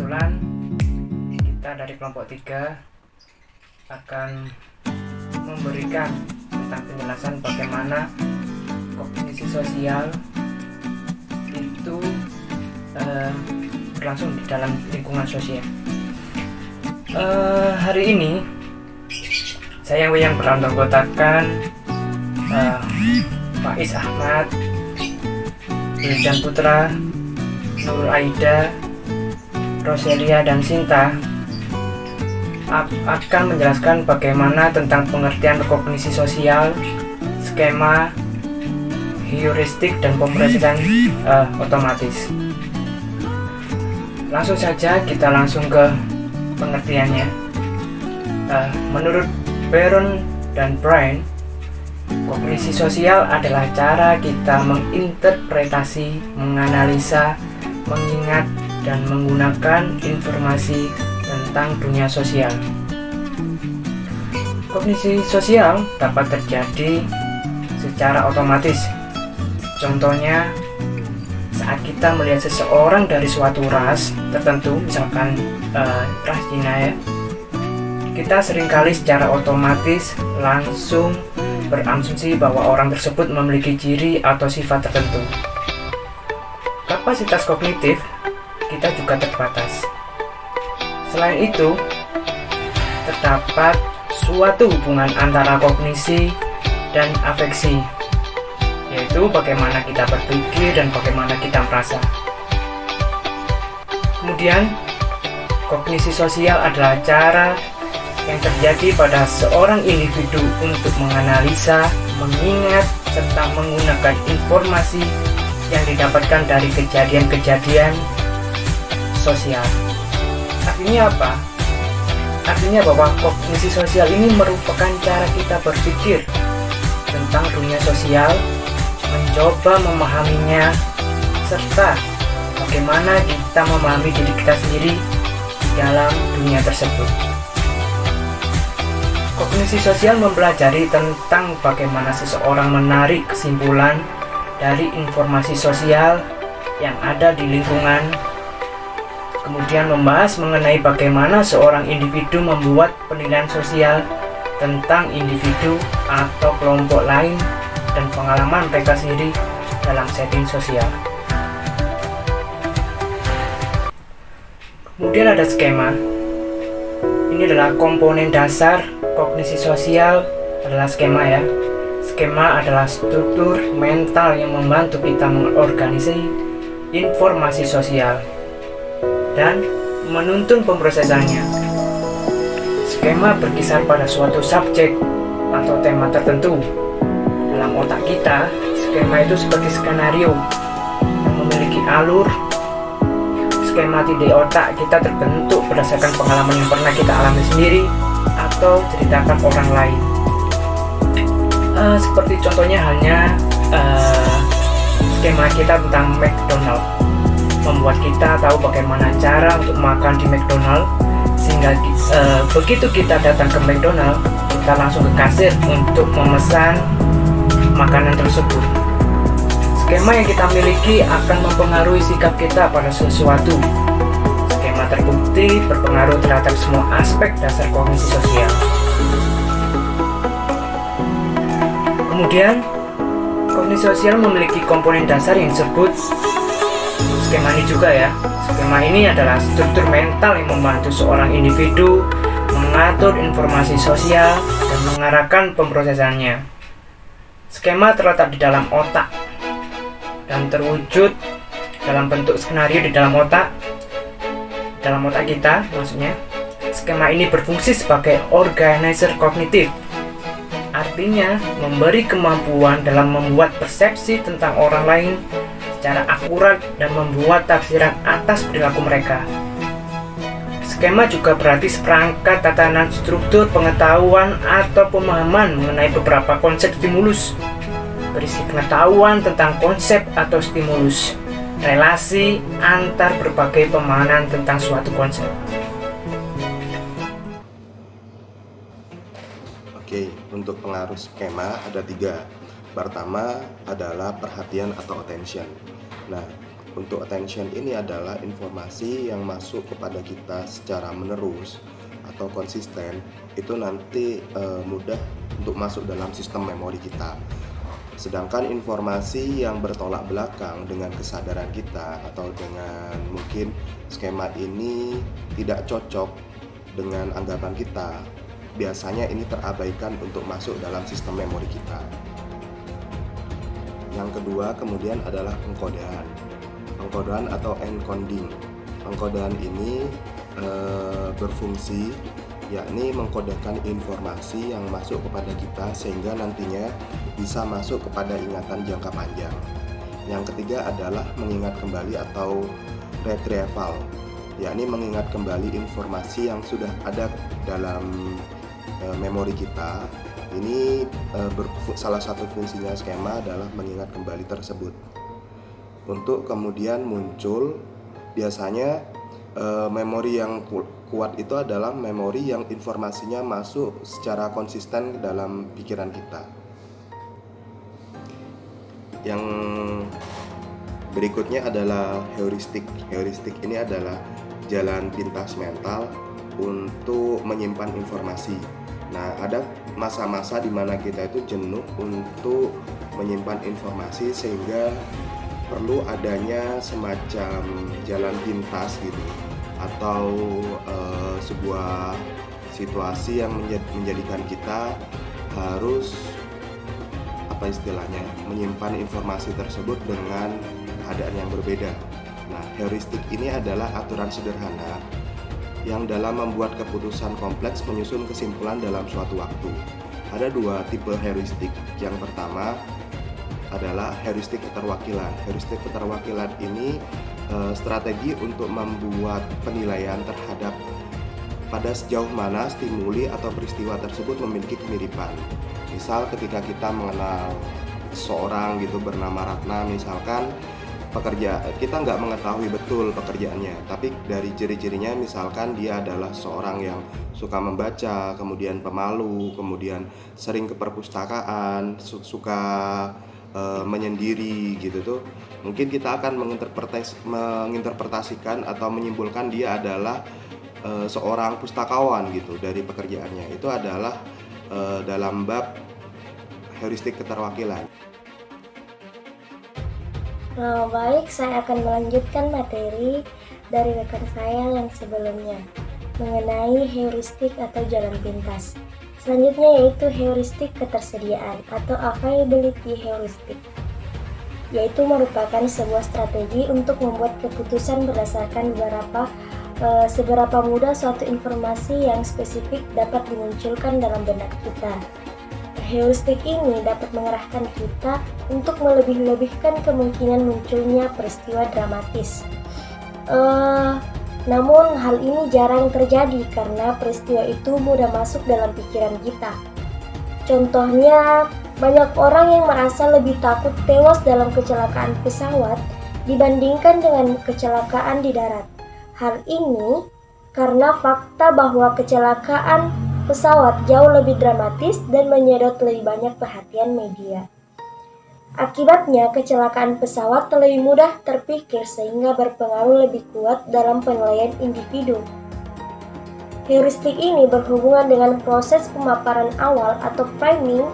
kebetulan kita dari kelompok 3 akan memberikan tentang penjelasan bagaimana kognisi sosial itu berlangsung di dalam lingkungan sosial. Hari ini saya yang beranggotakan Faiz Ahmad, Wildan Putra, Nurul Aida, Roselia dan Sinta akan menjelaskan bagaimana tentang pengertian kognisi sosial, skema, heuristik, dan pemrosesan otomatis. Langsung saja kita langsung ke pengertiannya. Menurut Baron dan Brian, kognisi sosial adalah cara kita menginterpretasi, menganalisa, mengingat, dan menggunakan informasi tentang dunia sosial. Kognisi sosial dapat terjadi secara otomatis. Contohnya, saat kita melihat seseorang dari suatu ras tertentu, misalkan ras Cina ya, kita seringkali secara otomatis langsung berasumsi bahwa orang tersebut memiliki ciri atau sifat tertentu. Kapasitas kognitif kita juga terbatas. Selain itu, terdapat suatu hubungan antara kognisi dan afeksi, yaitu bagaimana kita berpikir dan bagaimana kita merasa. Kemudian, kognisi sosial adalah cara yang terjadi pada seorang individu untuk menganalisa, mengingat, serta menggunakan informasi yang didapatkan dari kejadian-kejadian sosial. Artinya apa? Artinya bahwa kognisi sosial ini merupakan cara kita berpikir tentang dunia sosial, mencoba memahaminya, serta bagaimana kita memahami diri kita sendiri di dalam dunia tersebut. Kognisi sosial mempelajari tentang bagaimana seseorang menarik kesimpulan dari informasi sosial yang ada di lingkungan, kemudian membahas mengenai bagaimana seorang individu membuat penilaian sosial tentang individu atau kelompok lain dan pengalaman mereka sendiri dalam setting sosial. Kemudian ada skema. Ini adalah komponen dasar kognisi sosial adalah skema ya. Skema adalah struktur mental yang membantu kita mengorganisasi informasi sosial dan menuntun pemrosesannya. Skema berkisar pada suatu subjek atau tema tertentu. Dalam otak kita, skema itu seperti skenario yang memiliki alur. Skema di otak kita terbentuk berdasarkan pengalaman yang pernah kita alami sendiri atau ceritakan orang lain. Seperti contohnya halnya skema kita tentang McDonald, membuat kita tahu bagaimana cara untuk makan di McDonald, sehingga begitu kita datang ke McDonald, kita langsung ke kasir untuk memesan makanan tersebut. Skema yang kita miliki akan mempengaruhi sikap kita pada sesuatu. Skema terbukti berpengaruh terhadap semua aspek dasar kognisi sosial. Kemudian, kognisi sosial memiliki komponen dasar yang disebut skema ini juga ya. Skema ini adalah struktur mental yang membantu seorang individu mengatur informasi sosial dan mengarahkan pemrosesannya. Skema terletak di dalam otak dan terwujud dalam bentuk skenario di dalam otak kita maksudnya. Skema ini berfungsi sebagai organizer kognitif, artinya memberi kemampuan dalam membuat persepsi tentang orang lain secara akurat dan membuat tafsiran atas perilaku mereka. Skema juga berarti seperangkat tatanan struktur pengetahuan atau pemahaman mengenai beberapa konsep stimulus, berisi pengetahuan tentang konsep atau stimulus, relasi antar berbagai pemahaman tentang suatu konsep. Oke, untuk pengaruh skema ada 3. Pertama adalah perhatian atau attention. Nah, Untuk attention ini adalah informasi yang masuk kepada kita secara menerus atau konsisten, itu nanti mudah untuk masuk dalam sistem memori kita. Sedangkan informasi yang bertolak belakang dengan kesadaran kita atau dengan mungkin skema ini tidak cocok dengan anggapan kita, biasanya ini terabaikan untuk masuk dalam sistem memori kita. Yang kedua kemudian adalah pengkodean atau encoding. Pengkodean ini berfungsi yakni mengkodekan informasi yang masuk kepada kita sehingga nantinya bisa masuk kepada ingatan jangka panjang. Yang ketiga adalah mengingat kembali atau retrieval, yakni mengingat kembali informasi yang sudah ada dalam memori kita. Ini salah satu fungsinya skema adalah mengingat kembali tersebut. Untuk kemudian muncul biasanya memori yang kuat itu adalah memori yang informasinya masuk secara konsisten ke dalam pikiran kita. Yang berikutnya adalah heuristik. Heuristik ini adalah jalan pintas mental untuk menyimpan informasi. Nah, ada masa-masa di mana kita itu jenuh untuk menyimpan informasi sehingga perlu adanya semacam jalan pintas gitu, atau sebuah situasi yang menjadikan kita harus menyimpan informasi tersebut dengan keadaan yang berbeda. Nah, heuristik ini adalah aturan sederhana yang dalam membuat keputusan kompleks menyusun kesimpulan dalam suatu waktu. Ada dua tipe heuristik. Yang pertama adalah heuristik keterwakilan. Heuristik keterwakilan ini strategi untuk membuat penilaian terhadap pada sejauh mana stimuli atau peristiwa tersebut memiliki kemiripan. Misal ketika kita mengenal seorang gitu bernama Ratna, misalkan kita nggak mengetahui betul pekerjaannya, tapi dari ciri-cirinya misalkan dia adalah seorang yang suka membaca, kemudian pemalu, kemudian sering ke perpustakaan, suka menyendiri gitu tuh, mungkin kita akan menginterpretasikan atau menyimpulkan dia adalah seorang pustakawan gitu dari pekerjaannya. Itu adalah dalam bab heuristik keterwakilan. Baik, saya akan melanjutkan materi dari rekan saya yang sebelumnya mengenai heuristik atau jalan pintas. Selanjutnya yaitu heuristik ketersediaan atau availability heuristik, yaitu merupakan sebuah strategi untuk membuat keputusan berdasarkan seberapa mudah suatu informasi yang spesifik dapat dimunculkan dalam benak kita. Heuristik ini dapat mengarahkan kita untuk melebih-lebihkan kemungkinan munculnya peristiwa dramatis. Namun hal ini jarang terjadi karena peristiwa itu mudah masuk dalam pikiran kita. Contohnya, banyak orang yang merasa lebih takut tewas dalam kecelakaan pesawat dibandingkan dengan kecelakaan di darat. Hal ini karena fakta bahwa kecelakaan pesawat jauh lebih dramatis dan menyedot lebih banyak perhatian media. Akibatnya, kecelakaan pesawat lebih mudah terpikir sehingga berpengaruh lebih kuat dalam penilaian individu. Heuristik ini berhubungan dengan proses pemaparan awal atau framing,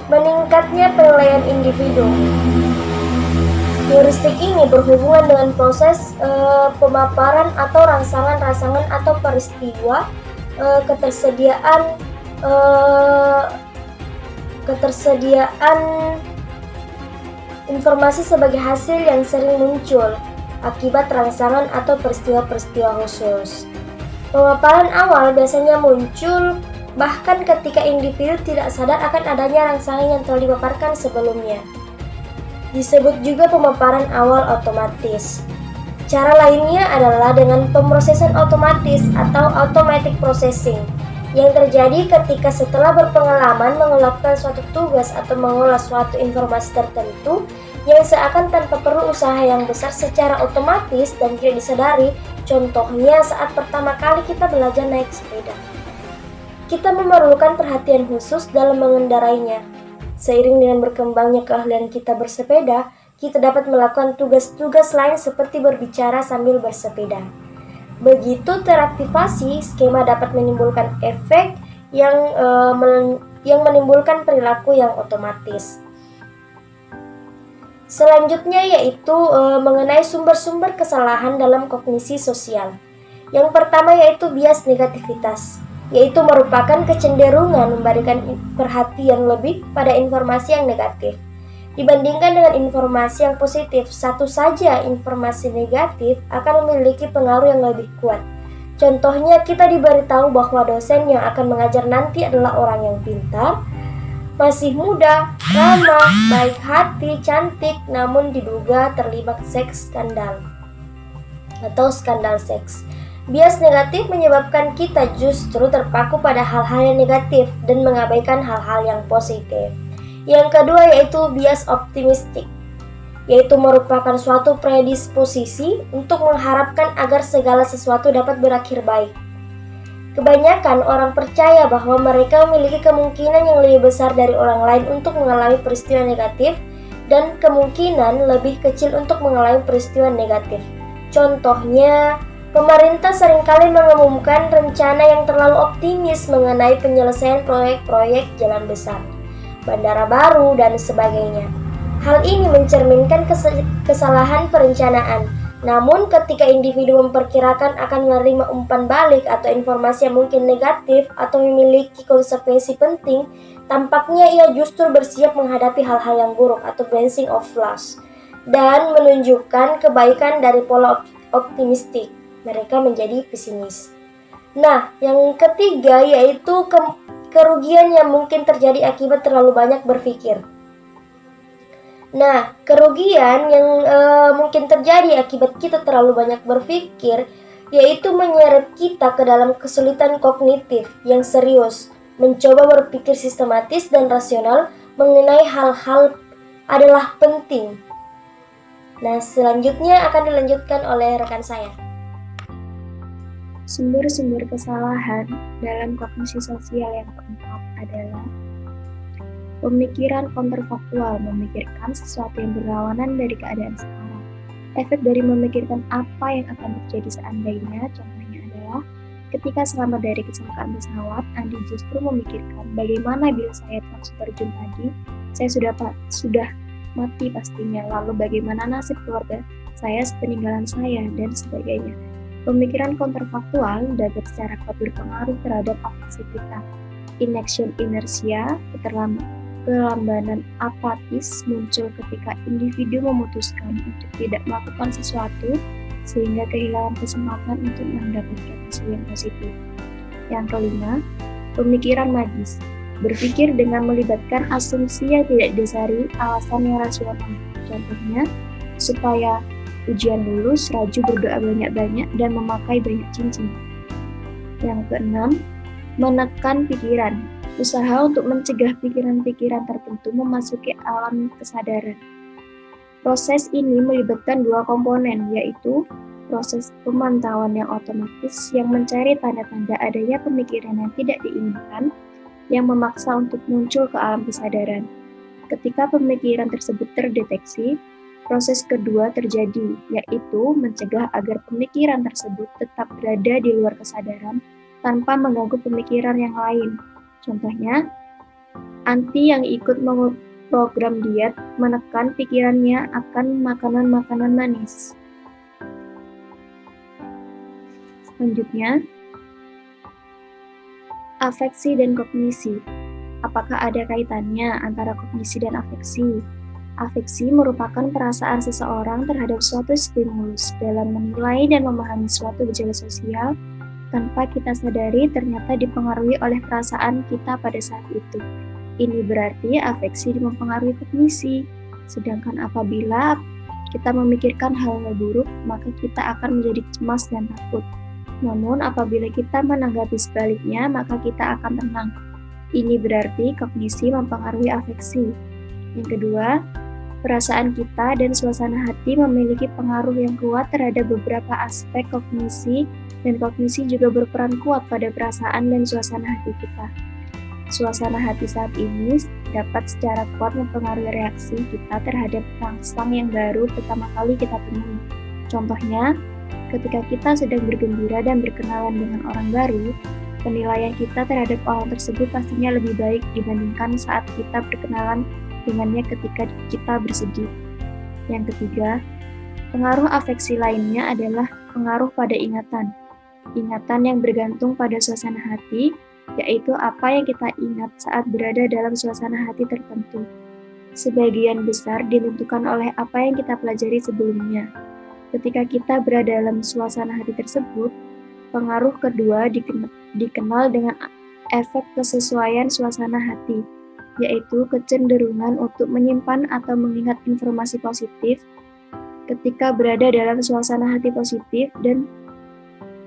meningkatnya penilaian individu. Heuristik ini berhubungan dengan proses pemaparan atau rangsangan-rangsangan atau peristiwa, ketersediaan informasi sebagai hasil yang sering muncul akibat rangsangan atau peristiwa-peristiwa khusus. Pemaparan awal biasanya muncul bahkan ketika individu tidak sadar akan adanya rangsangan yang telah dipaparkan sebelumnya. Disebut juga pemaparan awal otomatis. Cara lainnya adalah dengan pemrosesan otomatis atau automatic processing yang terjadi ketika setelah berpengalaman melakukan suatu tugas atau mengolah suatu informasi tertentu yang seakan tanpa perlu usaha yang besar secara otomatis dan tidak disadari. Contohnya saat pertama kali kita belajar naik sepeda. Kita memerlukan perhatian khusus dalam mengendarainya. Seiring dengan berkembangnya keahlian kita bersepeda, kita dapat melakukan tugas-tugas lain seperti berbicara sambil bersepeda. Begitu teraktivasi, skema dapat menimbulkan efek yang menimbulkan perilaku yang otomatis. Selanjutnya yaitu mengenai sumber-sumber kesalahan dalam kognisi sosial. Yang pertama yaitu bias negativitas, yaitu merupakan kecenderungan memberikan perhatian lebih pada informasi yang negatif dibandingkan dengan informasi yang positif. Satu saja informasi negatif akan memiliki pengaruh yang lebih kuat. Contohnya, kita diberitahu bahwa dosen yang akan mengajar nanti adalah orang yang pintar, masih muda, ramah, baik hati, cantik, namun diduga terlibat seks skandal atau skandal seks. Bias negatif menyebabkan kita justru terpaku pada hal-hal yang negatif dan mengabaikan hal-hal yang positif. Yang kedua yaitu bias optimistik, yaitu merupakan suatu predisposisi untuk mengharapkan agar segala sesuatu dapat berakhir baik. Kebanyakan orang percaya bahwa mereka memiliki kemungkinan yang lebih besar dari orang lain untuk mengalami peristiwa negatif dan kemungkinan lebih kecil untuk mengalami peristiwa negatif. Contohnya, pemerintah seringkali mengumumkan rencana yang terlalu optimis mengenai penyelesaian proyek-proyek jalan besar, bandara baru, dan sebagainya. Hal ini mencerminkan kesalahan perencanaan. Namun ketika individu memperkirakan akan menerima umpan balik atau informasi yang mungkin negatif atau memiliki konsekuensi penting, tampaknya ia justru bersiap menghadapi hal-hal yang buruk atau bouncing of loss dan menunjukkan kebaikan dari pola optimistik. Mereka menjadi pesimis. Nah, yang ketiga yaitu kerugian yang mungkin terjadi akibat terlalu banyak berpikir. Nah, kerugian yang mungkin terjadi akibat kita terlalu banyak berpikir yaitu menyeret kita ke dalam kesulitan kognitif yang serius, mencoba berpikir sistematis dan rasional mengenai hal-hal adalah penting. Nah, selanjutnya akan dilanjutkan oleh rekan saya. Sumber-sumber kesalahan dalam kognisi sosial yang keempat adalah pemikiran kontrafaktual, memikirkan sesuatu yang berlawanan dari keadaan sekarang. Efek dari memikirkan apa yang akan terjadi seandainya, contohnya adalah ketika selamat dari kecelakaan pesawat, Andi justru memikirkan bagaimana bila saya langsung terjun tadi, saya sudah mati pastinya, lalu bagaimana nasib keluarga saya sepeninggalan saya, dan sebagainya. Pemikiran kontrafaktual dapat secara kuat berpengaruh terhadap afeksi kita. Inaction inertia, kelambanan apatis muncul ketika individu memutuskan untuk tidak melakukan sesuatu sehingga kehilangan kesempatan untuk mendapatkan hasil yang positif. Yang kelima, pemikiran magis, berpikir dengan melibatkan asumsi yang tidak didasari alasan yang rasional. Contohnya, supaya ujian lulus, raju berdoa banyak-banyak dan memakai banyak cincin. Yang keenam, menekan pikiran, usaha untuk mencegah pikiran-pikiran tertentu memasuki alam kesadaran. Proses ini melibatkan dua komponen, yaitu proses pemantauan yang otomatis yang mencari tanda-tanda adanya pemikiran yang tidak diinginkan, yang memaksa untuk muncul ke alam kesadaran. Ketika pemikiran tersebut terdeteksi, proses kedua terjadi, yaitu mencegah agar pemikiran tersebut tetap berada di luar kesadaran tanpa mengganggu pemikiran yang lain. Contohnya, Anti yang ikut program diet menekan pikirannya akan makanan-makanan manis. Selanjutnya, afeksi dan kognisi. Apakah ada kaitannya antara kognisi dan afeksi? Afeksi merupakan perasaan seseorang terhadap suatu stimulus dalam menilai dan memahami suatu gejala sosial tanpa kita sadari ternyata dipengaruhi oleh perasaan kita pada saat itu. Ini berarti afeksi mempengaruhi kognisi. Sedangkan apabila kita memikirkan hal-hal buruk, maka kita akan menjadi cemas dan takut. Namun apabila kita menanggapi sebaliknya, maka kita akan tenang. Ini berarti kognisi mempengaruhi afeksi. Yang kedua, perasaan kita dan suasana hati memiliki pengaruh yang kuat terhadap beberapa aspek kognisi, dan kognisi juga berperan kuat pada perasaan dan suasana hati kita. Suasana hati saat ini dapat secara kuat mempengaruhi reaksi kita terhadap rangsang yang baru pertama kali kita temui. Contohnya, ketika kita sedang bergembira dan berkenalan dengan orang baru, penilaian kita terhadap orang tersebut pastinya lebih baik dibandingkan saat kita berkenalan dengannya ketika kita bersedih. Yang ketiga, pengaruh afeksi lainnya adalah pengaruh pada ingatan. Ingatan yang bergantung pada suasana hati, yaitu apa yang kita ingat saat berada dalam suasana hati tertentu. Sebagian besar ditentukan oleh apa yang kita pelajari sebelumnya. Ketika kita berada dalam suasana hati tersebut, pengaruh kedua dikenal dengan efek kesesuaian suasana hati, yaitu kecenderungan untuk menyimpan atau mengingat informasi positif ketika berada dalam suasana hati positif dan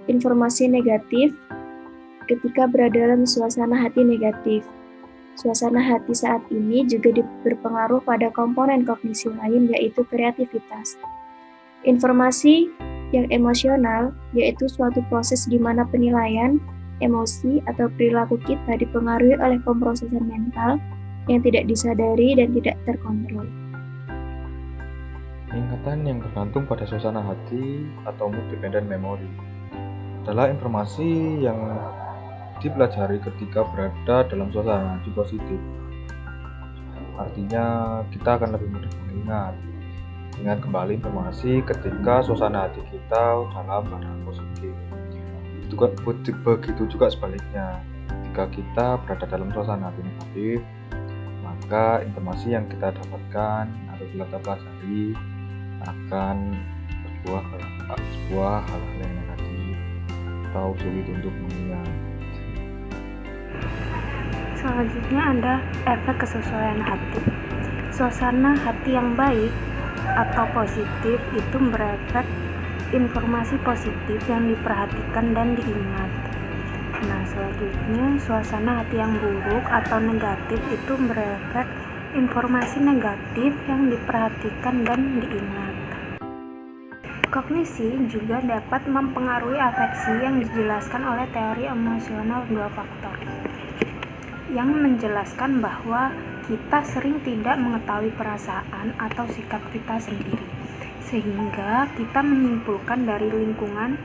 informasi negatif ketika berada dalam suasana hati negatif. Suasana hati saat ini juga berpengaruh pada komponen kognisi lain, yaitu kreativitas. Informasi yang emosional, yaitu suatu proses di mana penilaian, emosi, atau perilaku kita dipengaruhi oleh pemrosesan mental yang tidak disadari dan tidak terkontrol. Ingatan yang bergantung pada suasana hati atau mood dependent memory adalah informasi yang dipelajari ketika berada dalam suasana hati positif. Artinya kita akan lebih mudah mengingat kembali informasi ketika suasana hati kita dalam keadaan positif. Begitu juga sebaliknya, jika kita berada dalam suasana hati negatif, maka informasi yang kita dapatkan atau kita pelajari akan sebuah hal-hal yang negatif atau sulit untuk mengingat. Selanjutnya ada efek kesesuaian hati. Suasana hati yang baik atau positif itu berefek informasi positif yang diperhatikan dan diingat. Nah, selanjutnya suasana hati yang buruk atau negatif itu berefek informasi negatif yang diperhatikan dan diingat. Kognisi juga dapat mempengaruhi afeksi yang dijelaskan oleh teori emosional dua faktor, yang menjelaskan bahwa kita sering tidak mengetahui perasaan atau sikap kita sendiri, sehingga kita menyimpulkan dari lingkungan,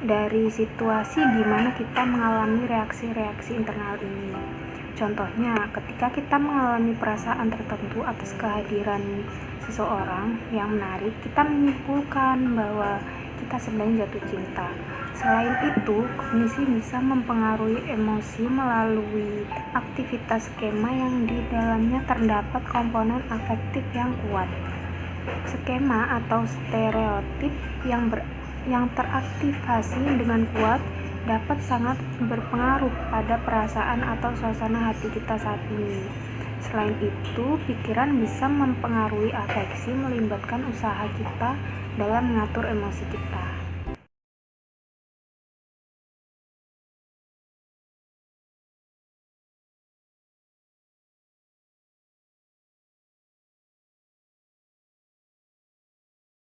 dari situasi di mana kita mengalami reaksi-reaksi internal ini. Contohnya, ketika kita mengalami perasaan tertentu atas kehadiran seseorang yang menarik, kita menyimpulkan bahwa kita sedang jatuh cinta. Selain itu, kognisi bisa mempengaruhi emosi melalui aktivitas skema yang di dalamnya terdapat komponen afektif yang kuat. Skema atau stereotip yang teraktivasi dengan kuat dapat sangat berpengaruh pada perasaan atau suasana hati kita saat ini. Selain itu, pikiran bisa mempengaruhi afeksi, melibatkan usaha kita dalam mengatur emosi kita.